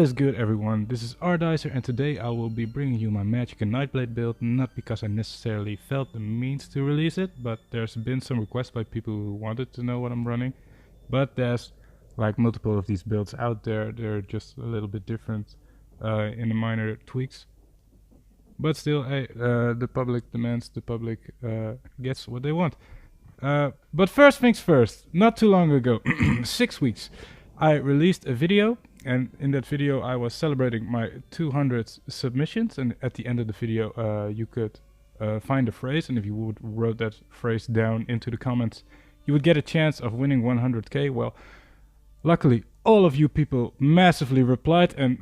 is good, everyone? This is Ardicer, and today I will be bringing you my Magicka Nightblade build, not because I necessarily felt the means to release it, but there's been some requests by people who wanted to know what I'm running. But there's like multiple of these builds out there, they're just a little bit different in the minor tweaks. But still, hey, the public demands, the public gets what they want. But first things first, not too long ago, 6 weeks, I released a video, and in that video I was celebrating my 200 submissions, and at the end of the video you could find a phrase, and if you wrote that phrase down into the comments, you would get a chance of winning 100k. Well, luckily all of you people massively replied, and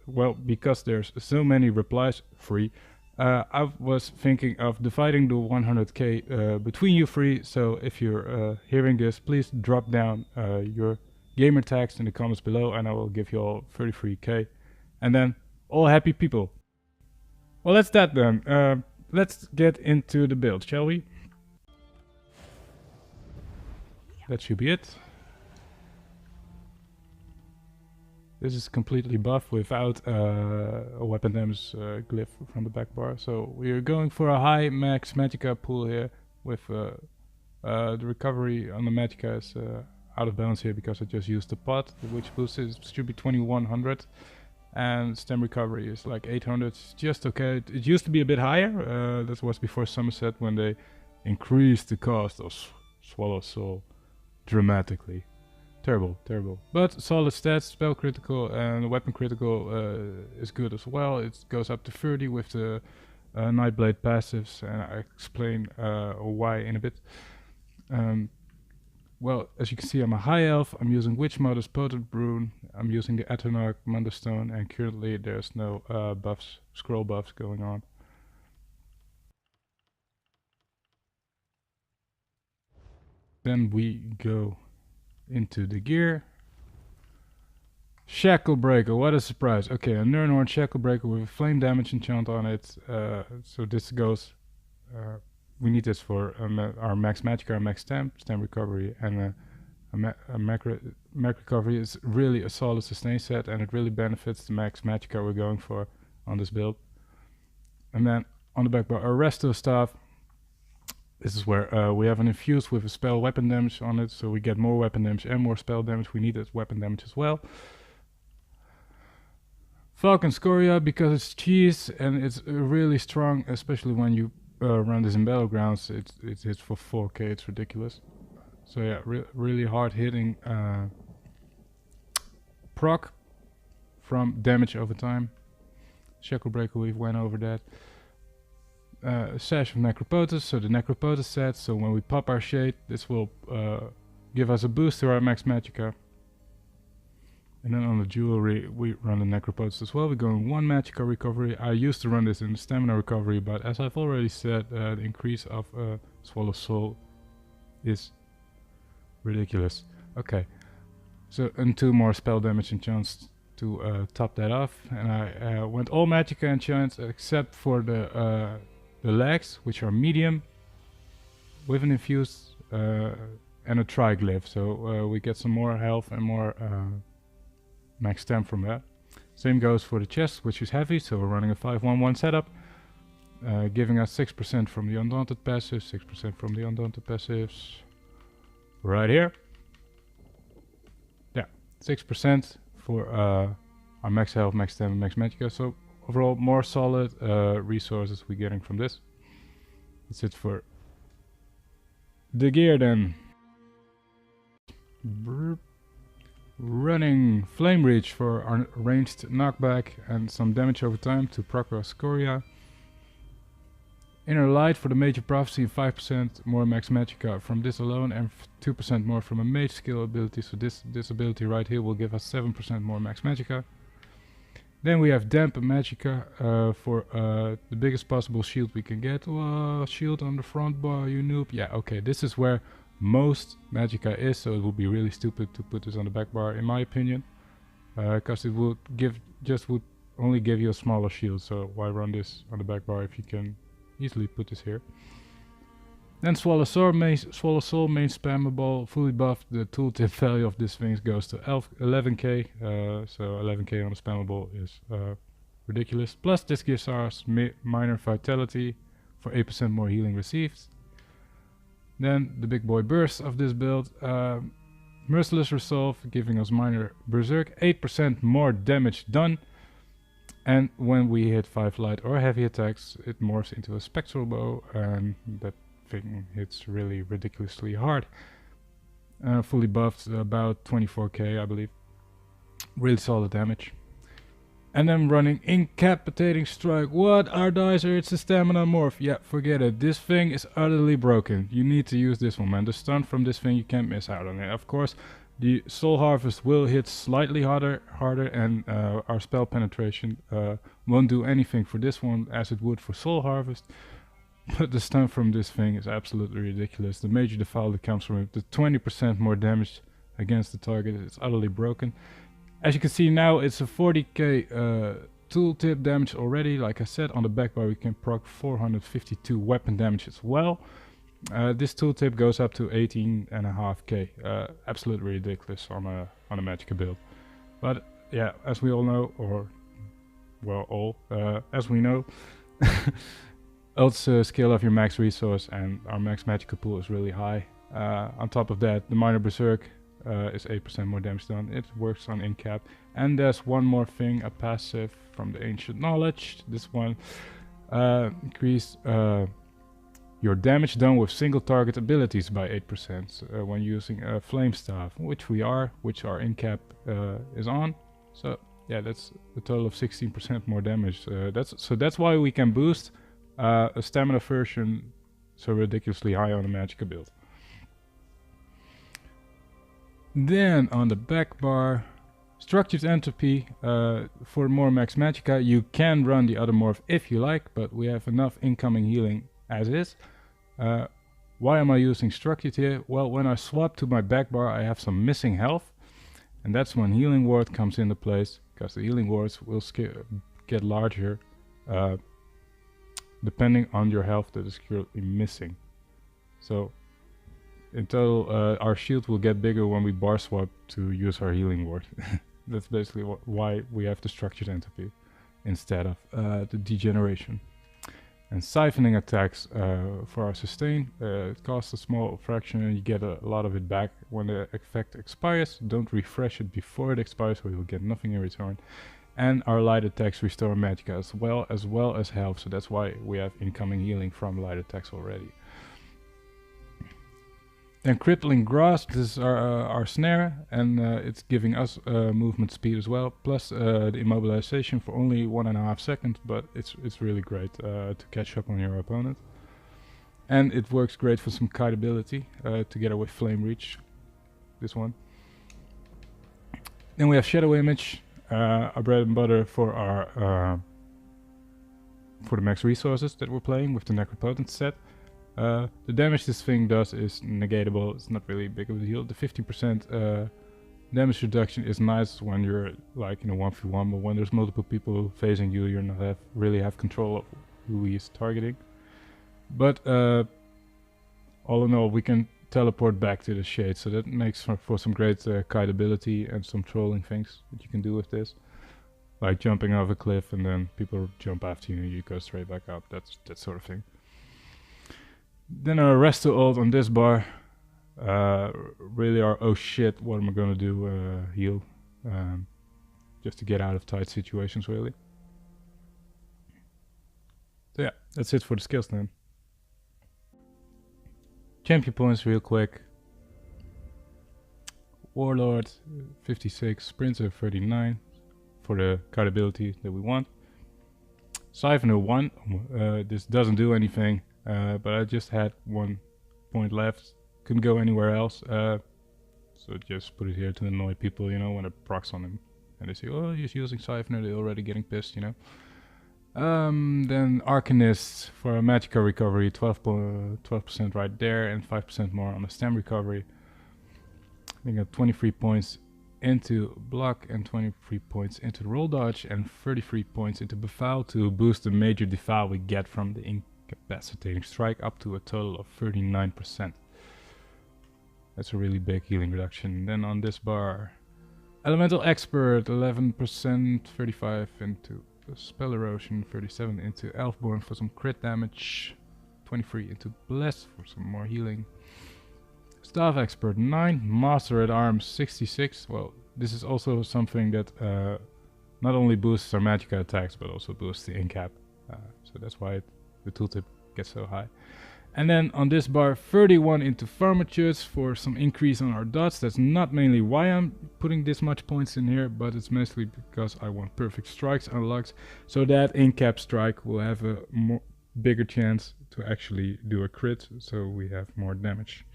well, because there's so many replies free, I was thinking of dividing the 100k between you three. So if you're hearing this, please drop down your gamer tags in the comments below, and I will give you all 33k, and then all happy people. Well, that's that then. Let's get into the build, shall we? That should be it. This is completely buff without a weapon damage glyph from the back bar. So we are going for a high max Magicka pool here, with the recovery on the Magicka is out of balance here because I just used the pot, which boost should be 2100, and stem recovery is like 800. It's just okay. It used to be a bit higher. That was before Somerset, when they increased the cost of Swallow Soul dramatically. Terrible, terrible. But solid stats, spell critical and weapon critical is good as well. It goes up to 30 with the Nightblade passives, and I explain why in a bit. Well, as you can see, I'm a high elf. I'm using Witch Mother's Potent Rune. I'm using the Eternarch Munderstone, and currently there's no buffs, scroll buffs going on. Then we go into the gear. Shackle Breaker, what a surprise. Okay, a Nirnhorn Shackle Breaker with a flame damage enchant on it. So this goes, we need this for our max Magicka, our max stem recovery, and a max recovery is really a solid sustain set, and it really benefits the max Magicka we're going for on this build. And then on the back bar, our Resto Staff. This is where we have an infused with a spell weapon damage on it, so we get more weapon damage and more spell damage. We need that weapon damage as well. Falcon Scoria, because it's cheese and it's really strong, especially when you run this in Battlegrounds. It hits for 4k, it's ridiculous. So yeah, really hard hitting proc from damage over time. Shackle Breaker, we went over that. Sash of Necropotus, so the Necropotus set, so when we pop our shade, this will give us a boost to our max Magicka. And then on the jewelry, we run the Necropotus as well. We're going 1 Magicka recovery. I used to run this in the stamina recovery, but as I've already said, the increase of Swallow Soul is ridiculous. Okay, so and 2 more spell damage enchants to top that off, and I went all Magicka enchants except for the legs, which are medium, with an infused and a triglyph, so we get some more health and more max stem from that. Same goes for the chest, which is heavy, so we're running a 5-1-1 setup, giving us 6% from the Undaunted passives, 6% from the Undaunted passives, right here. Yeah, 6% for our max health, max stem, and max Magicka. So overall, more solid resources we're getting from this. That's it for the gear then. Running Flame Reach for our ranged knockback and some damage over time to proc our Scoria. Inner Light for the Major Prophecy, 5% more max Magicka from this alone, and 2% more from a mage skill ability. So this ability right here will give us 7% more max Magicka. Then we have Damp Magicka for the biggest possible shield we can get. Shield on the front bar, you noob. Yeah, okay, this is where most Magicka is, so it would be really stupid to put this on the back bar, in my opinion, because it would would only give you a smaller shield. So why run this on the back bar if you can easily put this here? Then Swallow Soul main spammable, fully buffed. The tooltip value of this thing goes to 11k, so 11k on a spammable is ridiculous. Plus this gives us minor vitality for 8% more healing received. Then the big boy burst of this build, Merciless Resolve, giving us minor berserk, 8% more damage done. And when we hit 5 light or heavy attacks, it morphs into a spectral bow, and that thing hits really ridiculously hard. Fully buffed, about 24k I believe. Really solid damage. And then running Incapitating Strike. What, Ardicer? It's a stamina morph. Yeah, forget it. This thing is utterly broken. You need to use this one, man. The stun from this thing, you can't miss out on it. Of course, the Soul Harvest will hit slightly harder, and our spell penetration won't do anything for this one as it would for Soul Harvest. But the stun from this thing is absolutely ridiculous. The major defile that comes from it, the 20% more damage against the target, is utterly broken. As you can see now, it's a 40k tooltip damage already. Like I said, on the back bar we can proc 452 weapon damage as well. This tooltip goes up to 18.5k. Absolutely ridiculous on a Magicka build. But yeah, as we all know, or well, as we know, ults scale off your max resource, and our max Magicka pool is really high. On top of that, the minor berserk is 8% more damage done. It works on incap. And there's one more thing, a passive from the Ancient Knowledge. This one increase your damage done with single target abilities by 8% when using a flame staff, which our incap is on. So yeah, that's a total of 16% more damage. That's why we can boost a stamina version so ridiculously high on a Magicka build. Then on the back bar, Structured Entropy. For more max Magicka, you can run the other morph if you like, but we have enough incoming healing as is. Why am I using Structured here? Well, when I swap to my back bar, I have some missing health, and that's when Healing Ward comes into place, because the Healing Wards will get larger depending on your health that is currently missing. So in total, our shield will get bigger when we bar swap to use our Healing Ward. That's basically why we have the Structured Entropy instead of the Degeneration. And siphoning attacks for our sustain, it costs a small fraction and you get a lot of it back when the effect expires. Don't refresh it before it expires, or you'll get nothing in return. And our light attacks restore Magicka as well as health, so that's why we have incoming healing from light attacks already. Then Crippling Grasp, this is our snare, and it's giving us movement speed as well, plus the immobilization for only 1.5 seconds, but it's really great to catch up on your opponent. And it works great for some kite ability, together with Flame Reach, this one. Then we have Shadow Image, our bread and butter for our for the max resources that we're playing with the Necropotent set. The damage this thing does is negatable, it's not really big of a deal. The 15% damage reduction is nice when you're like in a 1v1, but when there's multiple people facing you, you're not really have control of who he is targeting. But all in all, we can teleport back to the shade, so that makes for some great kite ability and some trolling things that you can do with this. Like jumping off a cliff and then people jump after you and you go straight back up, that sort of thing. Then our Resto ult on this bar, really our oh shit, what am I gonna do heal, just to get out of tight situations really. So yeah, that's it for the skills then. Champion points real quick. Warlord 56, Sprinter 39 for the kite ability that we want. Siphoner 1, this doesn't do anything. But I just had 1 point left, couldn't go anywhere else, so just put it here to annoy people, you know, when it procs on him. And they say, oh, he's using Siphoner, they're already getting pissed, you know. Then Arcanist for a Magicka recovery, 12% right there, and 5% more on the stem recovery. We got 23 points into block, and 23 points into roll dodge, and 33 points into Befoul to boost the major defile we get from the Capacitating strike up to a total of 39%. That's a really big healing reduction. Then on this bar, Elemental Expert 11%, 35 into Spell Erosion, 37 into Elfborn for some crit damage, 23 into Bless for some more healing. Staff Expert 9, Master at Arms 66. Well, this is also something that not only boosts our Magicka attacks but also boosts the incap. So that's why the tooltip gets so high. And then on this bar, 31 into Pharmaceuts for some increase on our dots. That's not mainly why I'm putting this much points in here, but it's mostly because I want Perfect Strikes unlocked, so that in-cap strike will have a bigger chance to actually do a crit, so we have more damage.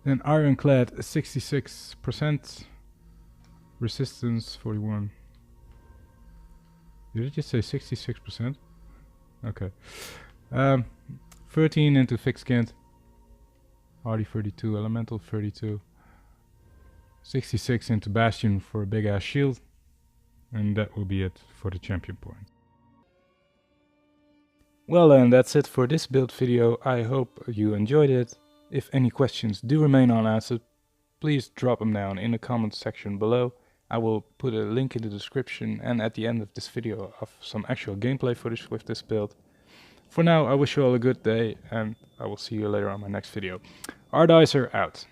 Then Ironclad 66%, Resistance 41. Did I just say 66%? Okay. 13 into Thick Skinned, Hardy 32, Elemental 32, 66 into Bastion for a big ass shield, and that will be it for the champion point. Well, and that's it for this build video. I hope you enjoyed it. If any questions do remain unanswered, please drop them down in the comments section below. I will put a link in the description and at the end of this video of some actual gameplay footage with this build. For now, I wish you all a good day, and I will see you later on my next video. Ardicer out.